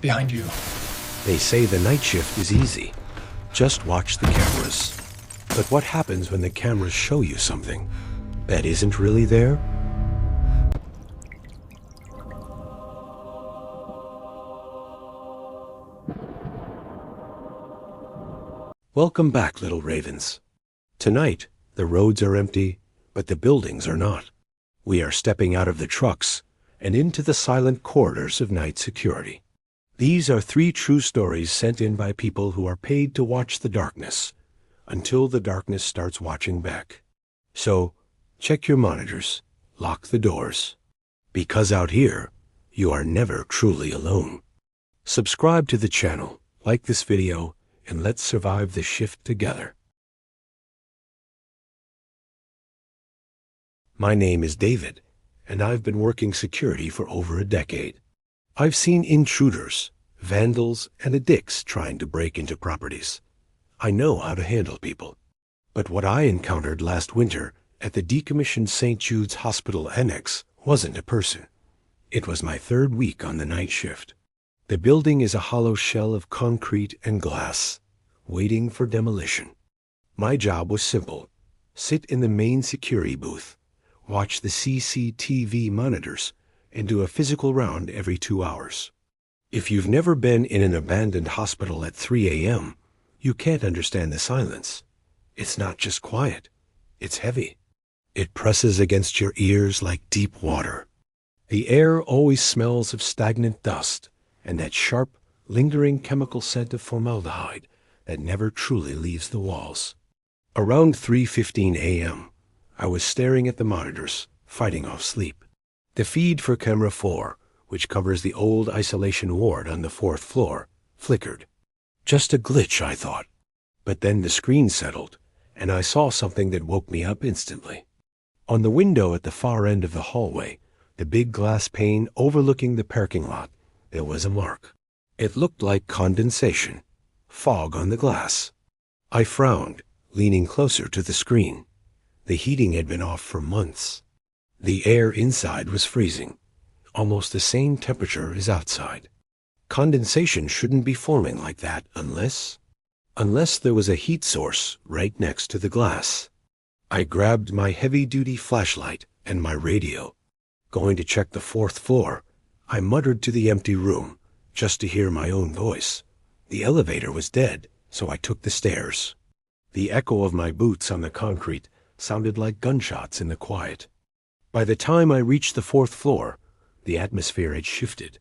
Behind you. They say the night shift is easy. Just watch the cameras. But what happens when the cameras show you something that isn't really there? Welcome back, little ravens. Tonight, the roads are empty, but the buildings are not. We are stepping out of the trucks and into the silent corridors of night security. These are 3 true stories sent in by people who are paid to watch the darkness until the darkness starts watching back. So, check your monitors, lock the doors, because out here, you are never truly alone. Subscribe to the channel, like this video, and let's survive the shift together. My name is David, and I've been working security for over a decade. I've seen intruders, vandals, and addicts trying to break into properties. I know how to handle people. But what I encountered last winter at the decommissioned St. Jude's Hospital Annex wasn't a person. It was my 3rd week on the night shift. The building is a hollow shell of concrete and glass, waiting for demolition. My job was simple. Sit in the main security booth, watch the CCTV monitors, and do a physical round every 2 hours. If you've never been in an abandoned hospital at 3 a.m., you can't understand the silence. It's not just quiet, it's heavy. It presses against your ears like deep water. The air always smells of stagnant dust and that sharp, lingering chemical scent of formaldehyde that never truly leaves the walls. Around 3:15 a.m., I was staring at the monitors, fighting off sleep. The feed for camera 4, which covers the old isolation ward on the 4th floor, flickered. Just a glitch, I thought. But then the screen settled, and I saw something that woke me up instantly. On the window at the far end of the hallway, the big glass pane overlooking the parking lot, there was a mark. It looked like condensation, fog on the glass. I frowned, leaning closer to the screen. The heating had been off for months. The air inside was freezing, almost the same temperature as outside. Condensation shouldn't be forming like that unless there was a heat source right next to the glass. I grabbed my heavy-duty flashlight and my radio. Going to check the 4th floor, I muttered to the empty room, just to hear my own voice. The elevator was dead, so I took the stairs. The echo of my boots on the concrete sounded like gunshots in the quiet. By the time I reached the 4th floor, the atmosphere had shifted.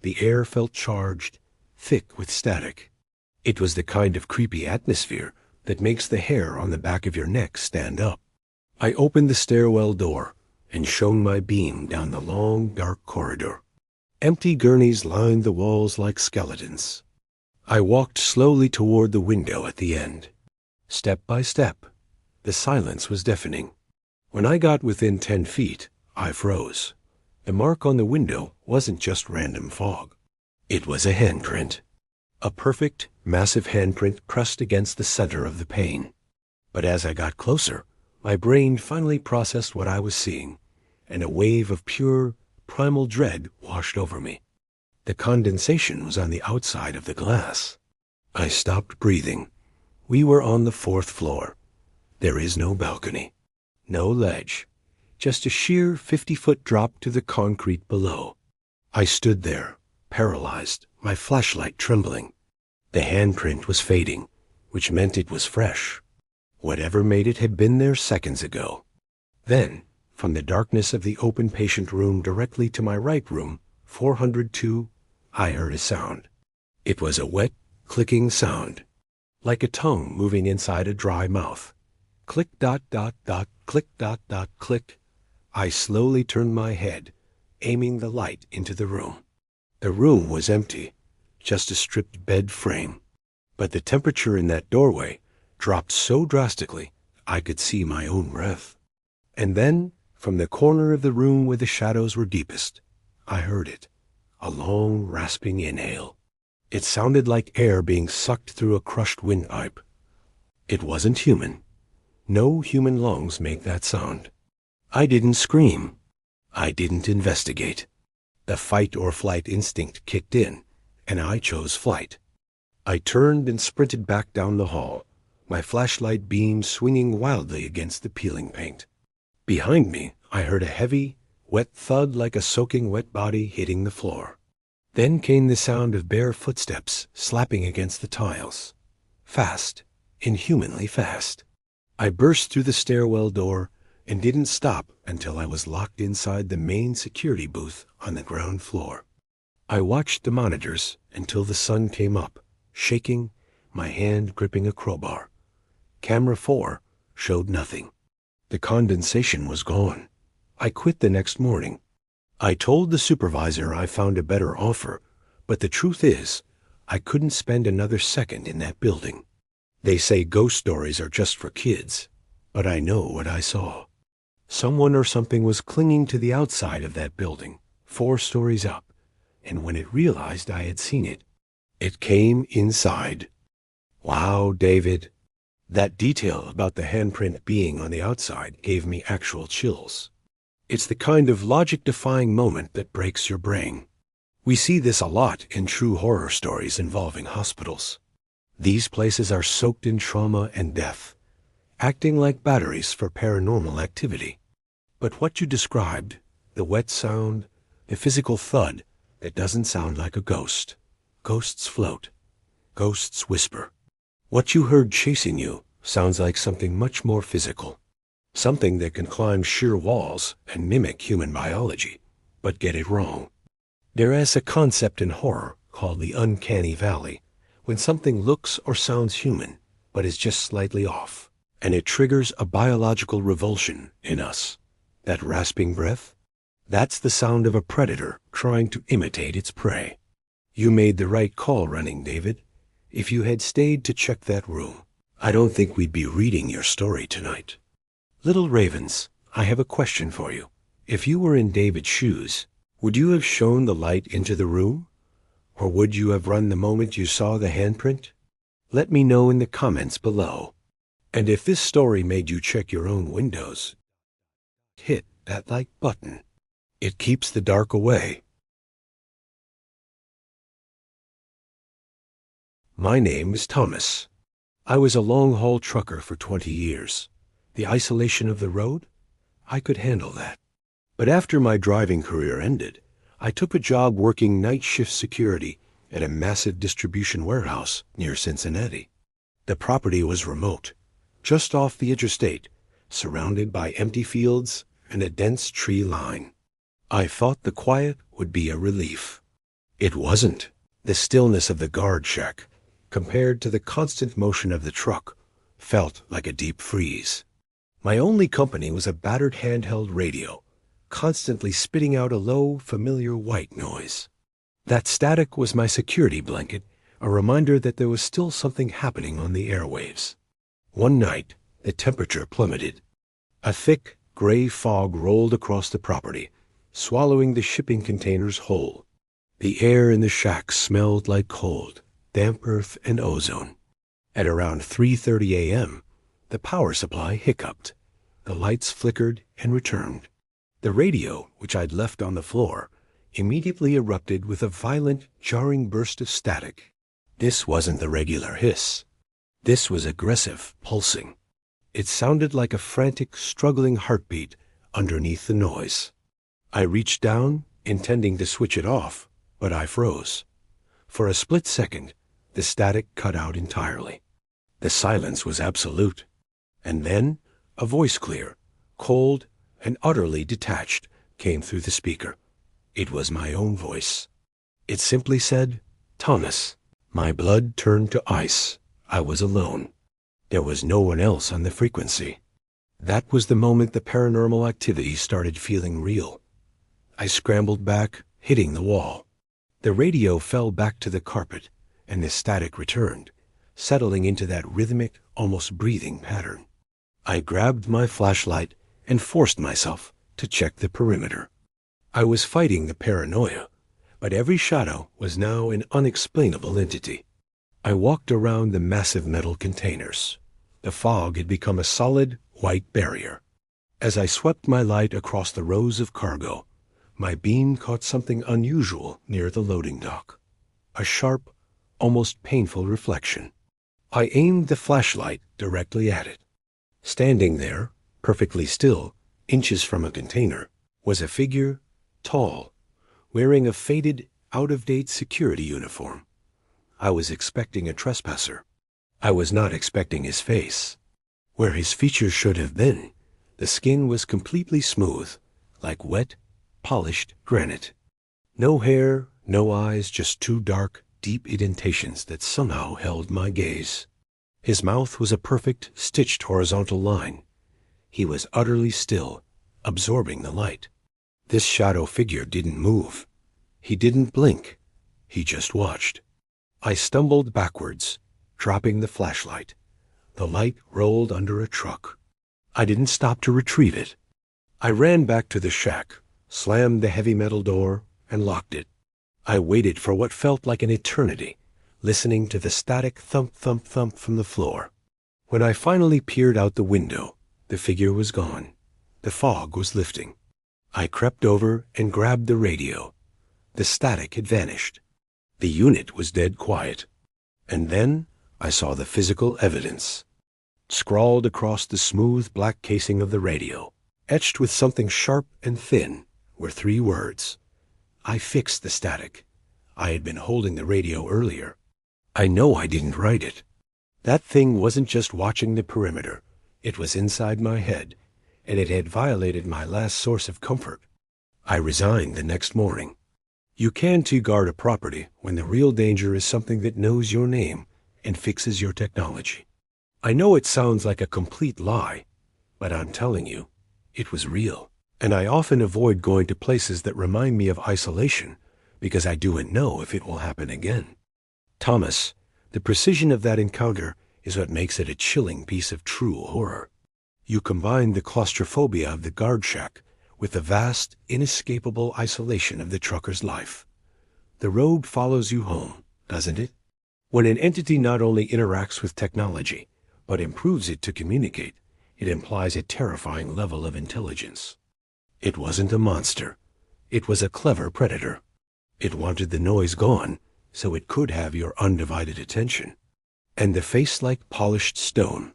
The air felt charged, thick with static. It was the kind of creepy atmosphere that makes the hair on the back of your neck stand up. I opened the stairwell door and shone my beam down the long, dark corridor. Empty gurneys lined the walls like skeletons. I walked slowly toward the window at the end. Step by step, the silence was deafening. When I got within 10 feet, I froze. The mark on the window wasn't just random fog. It was a handprint. A perfect, massive handprint pressed against the center of the pane. But as I got closer, my brain finally processed what I was seeing, and a wave of pure, primal dread washed over me. The condensation was on the outside of the glass. I stopped breathing. We were on the 4th floor. There is no balcony, no ledge, just a sheer 50-foot drop to the concrete below. I stood there, paralyzed, my flashlight trembling. The handprint was fading, which meant it was fresh. Whatever made it had been there seconds ago. Then, from the darkness of the open patient room directly to my right room, 402, I heard a sound. It was a wet, clicking sound, like a tongue moving inside a dry mouth. Click, dot, dot, dot, click, dot, dot, click. I slowly turned my head, aiming the light into the room. The room was empty, just a stripped bed frame. But the temperature in that doorway dropped so drastically I could see my own breath. And then, from the corner of the room where the shadows were deepest, I heard it, a long, rasping inhale. It sounded like air being sucked through a crushed windpipe. It wasn't human. No human lungs make that sound. I didn't scream. I didn't investigate. The fight or flight instinct kicked in, and I chose flight. I turned and sprinted back down the hall, my flashlight beam swinging wildly against the peeling paint. Behind me, I heard a heavy, wet thud like a soaking wet body hitting the floor. Then came the sound of bare footsteps slapping against the tiles. Fast, inhumanly fast. I burst through the stairwell door and didn't stop until I was locked inside the main security booth on the ground floor. I watched the monitors until the sun came up, shaking, my hand gripping a crowbar. Camera 4 showed nothing. The condensation was gone. I quit the next morning. I told the supervisor I found a better offer, but the truth is, I couldn't spend another second in that building. They say ghost stories are just for kids, but I know what I saw. Someone or something was clinging to the outside of that building, 4 stories up, and when it realized I had seen it, it came inside. Wow, David. That detail about the handprint being on the outside gave me actual chills. It's the kind of logic-defying moment that breaks your brain. We see this a lot in true horror stories involving hospitals. These places are soaked in trauma and death, acting like batteries for paranormal activity. But what you described, the wet sound, the physical thud, that doesn't sound like a ghost. Ghosts float. Ghosts whisper. What you heard chasing you sounds like something much more physical. Something that can climb sheer walls and mimic human biology, but get it wrong. There is a concept in horror called the uncanny valley, when something looks or sounds human, but is just slightly off, and it triggers a biological revulsion in us. That rasping breath? That's the sound of a predator trying to imitate its prey. You made the right call running, David. If you had stayed to check that room, I don't think we'd be reading your story tonight. Little Ravens, I have a question for you. If you were in David's shoes, would you have shone the light into the room? Or would you have run the moment you saw the handprint? Let me know in the comments below. And if this story made you check your own windows, hit that like button. It keeps the dark away. My name is Thomas. I was a long-haul trucker for 20 years. The isolation of the road? I could handle that. But after my driving career ended, I took a job working night shift security at a massive distribution warehouse near Cincinnati. The property was remote, just off the interstate, surrounded by empty fields and a dense tree line. I thought the quiet would be a relief. It wasn't. The stillness of the guard shack, compared to the constant motion of the truck, felt like a deep freeze. My only company was a battered handheld radio, constantly spitting out a low, familiar white noise. That static was my security blanket, a reminder that there was still something happening on the airwaves. One night, the temperature plummeted. A thick, gray fog rolled across the property, swallowing the shipping containers whole. The air in the shack smelled like cold, damp earth and ozone. At around 3:30 a.m., the power supply hiccuped. The lights flickered and returned. The radio, which I'd left on the floor, immediately erupted with a violent, jarring burst of static. This wasn't the regular hiss. This was aggressive, pulsing. It sounded like a frantic, struggling heartbeat underneath the noise. I reached down, intending to switch it off, but I froze. For a split second, the static cut out entirely. The silence was absolute. And then, a voice clear, cold, and utterly detached came through the speaker. It was my own voice. It simply said, "Thomas." My blood turned to ice. I was alone. There was no one else on the frequency. That was the moment the paranormal activity started feeling real. I scrambled back, hitting the wall. The radio fell back to the carpet, and the static returned, settling into that rhythmic, almost breathing pattern. I grabbed my flashlight and forced myself to check the perimeter. I was fighting the paranoia, but every shadow was now an unexplainable entity. I walked around the massive metal containers. The fog had become a solid, white barrier. As I swept my light across the rows of cargo, my beam caught something unusual near the loading dock. a sharp, almost painful reflection. I aimed the flashlight directly at it. Standing there, perfectly still, inches from a container, was a figure, tall, wearing a faded, out-of-date security uniform. I was expecting a trespasser. I was not expecting his face. Where his features should have been, the skin was completely smooth, like wet, polished granite. No hair, no eyes, just two dark, deep indentations that somehow held my gaze. His mouth was a perfect, stitched horizontal line. He was utterly still, absorbing the light. This shadow figure didn't move. He didn't blink. He just watched. I stumbled backwards, dropping the flashlight. The light rolled under a truck. I didn't stop to retrieve it. I ran back to the shack, slammed the heavy metal door, and locked it. I waited for what felt like an eternity, listening to the static thump, thump, thump from the floor. When I finally peered out the window, the figure was gone. The fog was lifting. I crept over and grabbed the radio. The static had vanished. The unit was dead quiet. And then I saw the physical evidence. Scrawled across the smooth black casing of the radio, etched with something sharp and thin, were 3 words. I fixed the static. I had been holding the radio earlier. I know I didn't write it. That thing wasn't just watching the perimeter. It was inside my head, and it had violated my last source of comfort. I resigned the next morning. You can't guard a property when the real danger is something that knows your name and fixes your technology. I know it sounds like a complete lie, but I'm telling you, it was real. And I often avoid going to places that remind me of isolation because I don't know if it will happen again. Thomas, the precision of that encounter is what makes it a chilling piece of true horror. You combine the claustrophobia of the guard shack with the vast, inescapable isolation of the trucker's life. The road follows you home, doesn't it? When an entity not only interacts with technology, but improves it to communicate, it implies a terrifying level of intelligence. It wasn't a monster. It was a clever predator. It wanted the noise gone, so it could have your undivided attention. And the face like polished stone,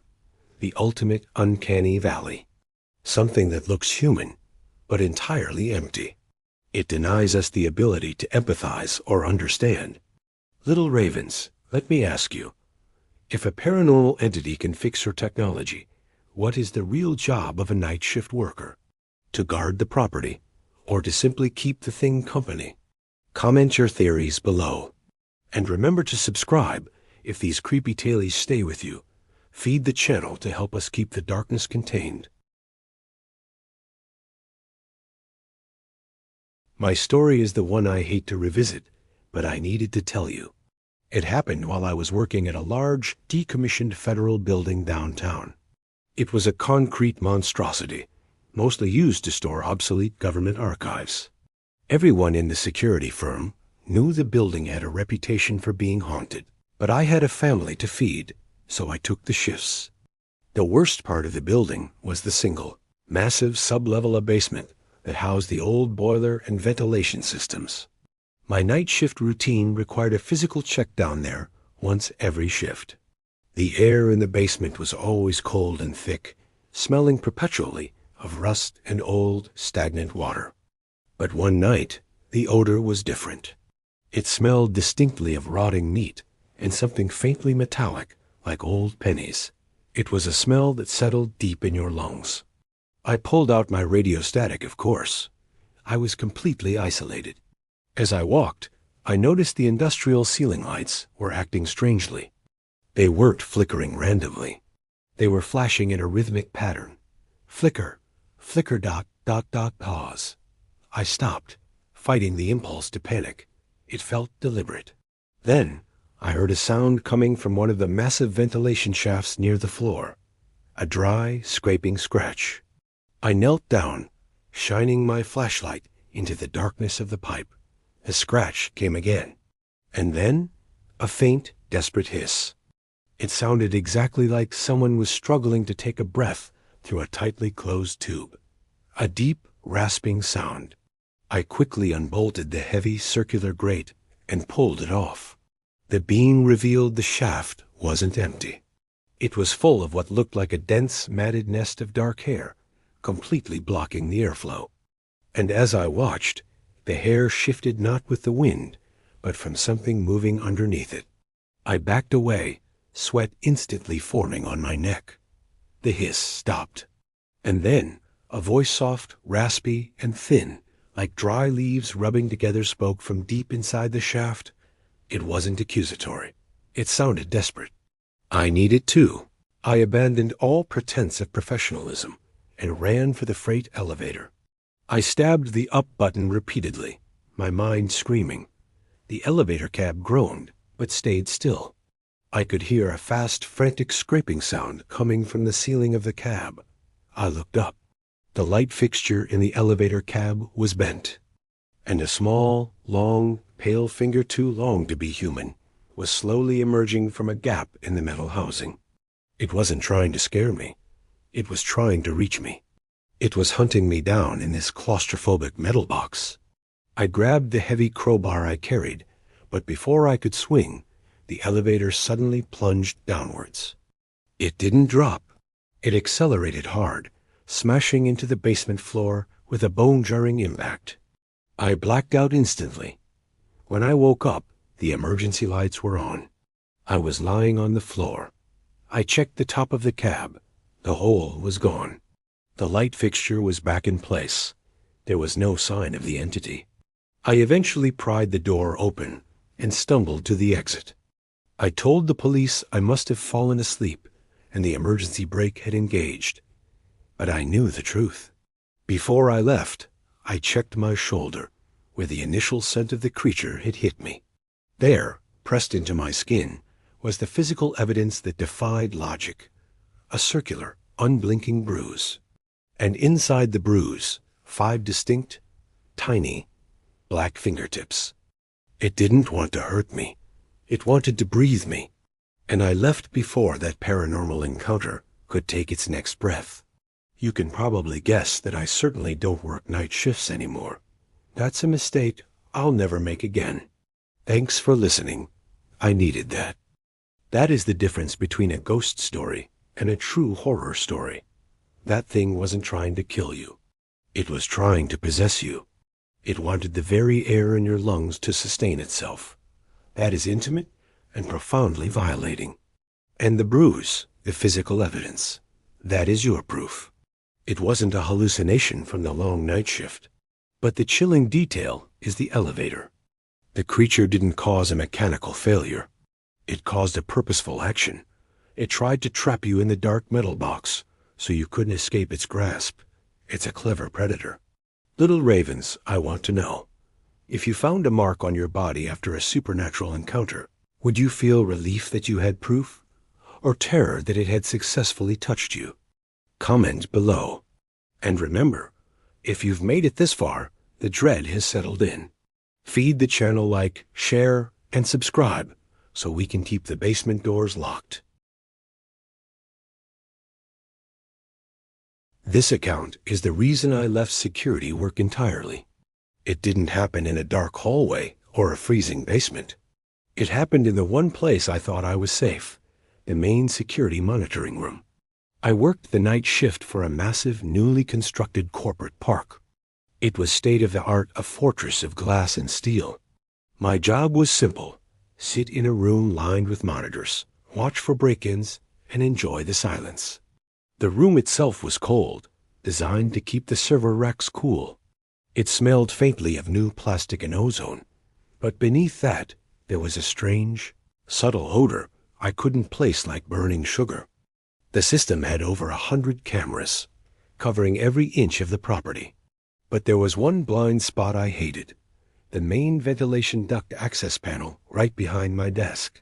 the ultimate uncanny valley. Something that looks human, but entirely empty. It denies us the ability to empathize or understand. Little ravens, let me ask you, if a paranormal entity can fix your technology, what is the real job of a night shift worker? To guard the property, or to simply keep the thing company? Comment your theories below. And remember to subscribe if these creepy tales stay with you. Feed the channel to help us keep the darkness contained. My story is the one I hate to revisit, but I needed to tell you. It happened while I was working at a large, decommissioned federal building downtown. It was a concrete monstrosity, mostly used to store obsolete government archives. Everyone in the security firm knew the building had a reputation for being haunted, but I had a family to feed, so I took the shifts. The worst part of the building was the single, massive sub-level basement that housed the old boiler and ventilation systems. My night shift routine required a physical check down there once every shift. The air in the basement was always cold and thick, smelling perpetually of rust and old, stagnant water. But one night, the odor was different. It smelled distinctly of rotting meat and something faintly metallic, like old pennies. It was a smell that settled deep in your lungs. I pulled out my radiostatic, of course. I was completely isolated. As I walked, I noticed the industrial ceiling lights were acting strangely. They weren't flickering randomly. They were flashing in a rhythmic pattern. Flicker, flicker, dot, dot, dot, pause. I stopped, fighting the impulse to panic. It felt deliberate. Then, I heard a sound coming from one of the massive ventilation shafts near the floor. A dry, scraping scratch. I knelt down, shining my flashlight into the darkness of the pipe. The scratch came again. And then, a faint, desperate hiss. It sounded exactly like someone was struggling to take a breath through a tightly closed tube. A deep, rasping sound. I quickly unbolted the heavy circular grate and pulled it off. The being revealed the shaft wasn't empty. It was full of what looked like a dense, matted nest of dark hair, completely blocking the airflow. And as I watched, the hair shifted not with the wind, but from something moving underneath it. I backed away, sweat instantly forming on my neck. The hiss stopped. And then, a voice soft, raspy, and thin, like dry leaves rubbing together, spoke from deep inside the shaft. It wasn't accusatory. It sounded desperate. I need it too. I abandoned all pretense of professionalism and ran for the freight elevator. I stabbed the up button repeatedly, my mind screaming. The elevator cab groaned, but stayed still. I could hear a fast, frantic scraping sound coming from the ceiling of the cab. I looked up. The light fixture in the elevator cab was bent, and a small, long, pale finger too long to be human was slowly emerging from a gap in the metal housing. It wasn't trying to scare me. It was trying to reach me. It was hunting me down in this claustrophobic metal box. I grabbed the heavy crowbar I carried, but before I could swing, the elevator suddenly plunged downwards. It didn't drop. It accelerated hard, smashing into the basement floor with a bone-jarring impact. I blacked out instantly. When I woke up, the emergency lights were on. I was lying on the floor. I checked the top of the cab. The hole was gone. The light fixture was back in place. There was no sign of the entity. I eventually pried the door open and stumbled to the exit. I told the police I must have fallen asleep and the emergency brake had engaged. But I knew the truth. Before I left, I checked my shoulder, where the initial scent of the creature had hit me. There, pressed into my skin, was the physical evidence that defied logic. A circular, unblinking bruise. And inside the bruise, 5 distinct, tiny, black fingertips. It didn't want to hurt me. It wanted to breathe me. And I left before that paranormal encounter could take its next breath. You can probably guess that I certainly don't work night shifts anymore. That's a mistake I'll never make again. Thanks for listening. I needed that. That is the difference between a ghost story and a true horror story. That thing wasn't trying to kill you. It was trying to possess you. It wanted the very air in your lungs to sustain itself. That is intimate and profoundly violating. And the bruise, the physical evidence, that is your proof. It wasn't a hallucination from the long night shift. But the chilling detail is the elevator. The creature didn't cause a mechanical failure. It caused a purposeful action. It tried to trap you in the dark metal box so you couldn't escape its grasp. It's a clever predator. Little ravens, I want to know. If you found a mark on your body after a supernatural encounter, would you feel relief that you had proof, or terror that it had successfully touched you? Comment below. And remember, if you've made it this far, the dread has settled in. Feed the channel, like, share, and subscribe so we can keep the basement doors locked. This account is the reason I left security work entirely. It didn't happen in a dark hallway or a freezing basement. It happened in the one place I thought I was safe, the main security monitoring room. I worked the night shift for a massive, newly constructed corporate park. It was state-of-the-art, a fortress of glass and steel. My job was simple: sit in a room lined with monitors, watch for break-ins, and enjoy the silence. The room itself was cold, designed to keep the server racks cool. It smelled faintly of new plastic and ozone, but beneath that there was a strange, subtle odor I couldn't place, like burning sugar. The system had over 100 cameras, covering every inch of the property. But there was one blind spot I hated: the main ventilation duct access panel right behind my desk.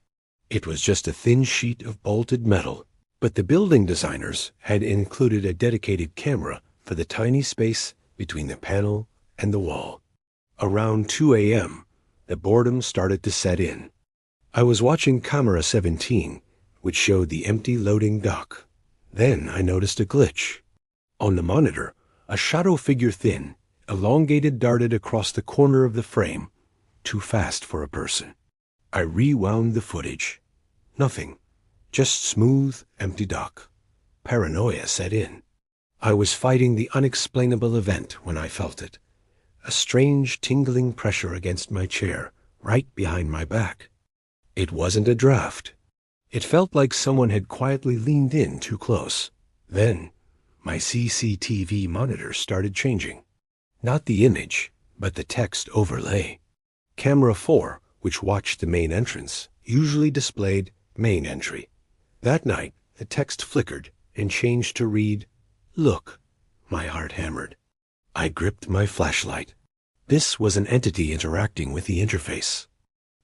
It was just a thin sheet of bolted metal, but the building designers had included a dedicated camera for the tiny space between the panel and the wall. Around 2 a.m., the boredom started to set in. I was watching camera 17, which showed the empty loading dock. Then I noticed a glitch. On the monitor, a shadow figure, thin, elongated, darted across the corner of the frame. too fast for a person. I rewound the footage. Nothing. Just smooth, empty dock. Paranoia set in. I was fighting the unexplainable event when I felt it. A strange tingling pressure against my chair, right behind my back. It wasn't a draft. It felt like someone had quietly leaned in too close. Then, my CCTV monitor started changing. Not the image, but the text overlay. Camera 4, which watched the main entrance, usually displayed main entry. That night, the text flickered and changed to read, "Look." My heart hammered. I gripped my flashlight. This was an entity interacting with the interface.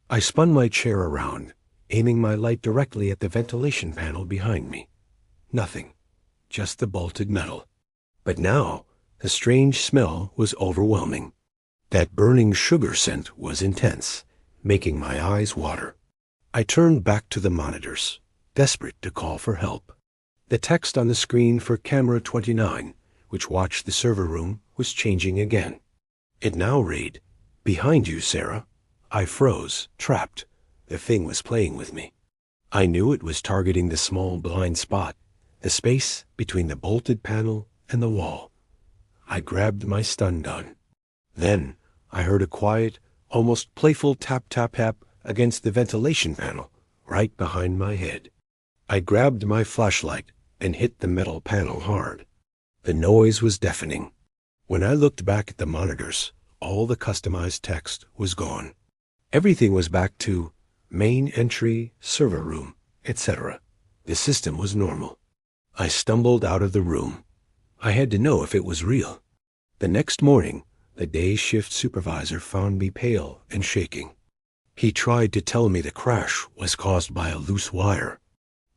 I spun my chair around, aiming my light directly at the ventilation panel behind me. Nothing. Just the bolted metal. But now, the strange smell was overwhelming. That burning sugar scent was intense, making my eyes water. I turned back to the monitors, desperate to call for help. The text on the screen for camera 29, which watched the server room, was changing again. It now read, "Behind you, Sarah." I froze, trapped. The thing was playing with me. I knew it was targeting the small blind spot, the space between the bolted panel and the wall. I grabbed my stun gun. Then I heard a quiet, almost playful tap-tap-tap against the ventilation panel, right behind my head. I grabbed my flashlight and hit the metal panel hard. The noise was deafening. When I looked back at the monitors, all the customized text was gone. Everything was back to main entry, server room, etc. The system was normal. I stumbled out of the room. I had to know if it was real. The next morning, the day shift supervisor found me pale and shaking. He tried to tell me the crash was caused by a loose wire.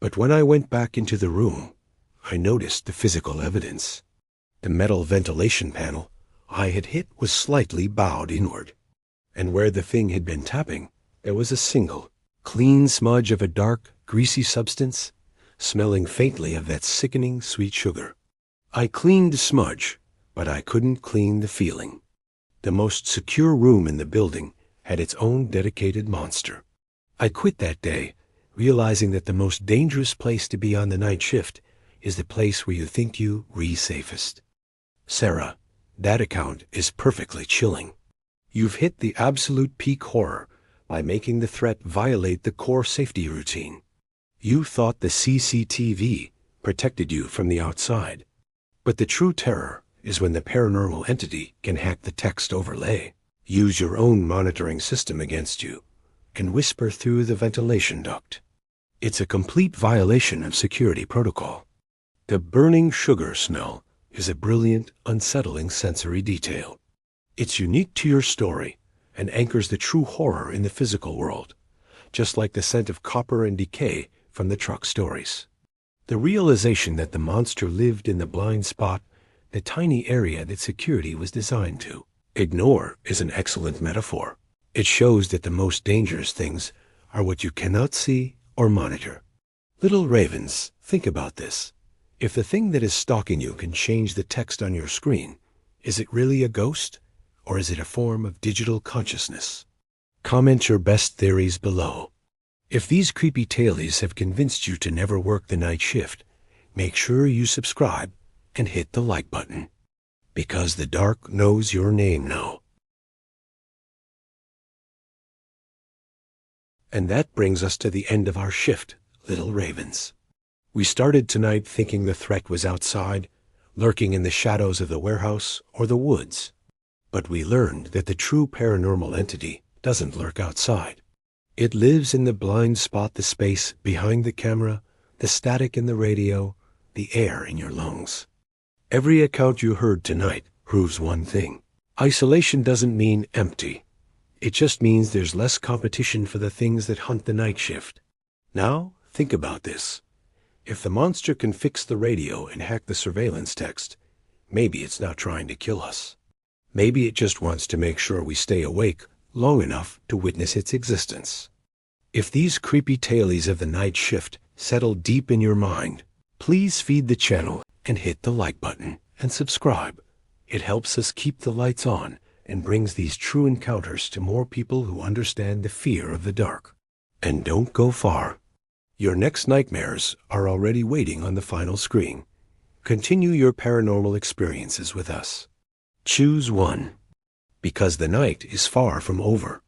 But when I went back into the room, I noticed the physical evidence. The metal ventilation panel I had hit was slightly bowed inward. And where the thing had been tapping, there was a single, clean smudge of a dark, greasy substance, smelling faintly of that sickening sweet sugar. I cleaned the smudge, but I couldn't clean the feeling. The most secure room in the building had its own dedicated monster. I quit that day, realizing that the most dangerous place to be on the night shift is the place where you think you re-safest. Sarah, that account is perfectly chilling. You've hit the absolute peak horror by making the threat violate the core safety routine. You thought the CCTV protected you from the outside. But the true terror is when the paranormal entity can hack the text overlay, use your own monitoring system against you, can whisper through the ventilation duct. It's a complete violation of security protocol. The burning sugar smell is a brilliant, unsettling sensory detail. It's unique to your story and anchors the true horror in the physical world, just like the scent of copper and decay from the truck stories. The realization that the monster lived in the blind spot, the tiny area that security was designed to ignore, is an excellent metaphor. It shows that the most dangerous things are what you cannot see or monitor. Little ravens, think about this. If the thing that is stalking you can change the text on your screen, is it really a ghost, or is it a form of digital consciousness? Comment your best theories below. If these creepy tailies have convinced you to never work the night shift, make sure you subscribe and hit the like button, because the dark knows your name now. And that brings us to the end of our shift, little ravens. We started tonight thinking the threat was outside, lurking in the shadows of the warehouse or the woods. But we learned that the true paranormal entity doesn't lurk outside. It lives in the blind spot, the space behind the camera, the static in the radio, the air in your lungs. Every account you heard tonight proves one thing. Isolation doesn't mean empty. It just means there's less competition for the things that hunt the night shift. Now, think about this. If the monster can fix the radio and hack the surveillance text, maybe it's not trying to kill us. Maybe it just wants to make sure we stay awake long enough to witness its existence. If these creepy tailies of the night shift settle deep in your mind, please feed the channel and hit the like button and subscribe. It helps us keep the lights on and brings these true encounters to more people who understand the fear of the dark. And don't go far. Your next nightmares are already waiting on the final screen. Continue your paranormal experiences with us. Choose one, because the night is far from over.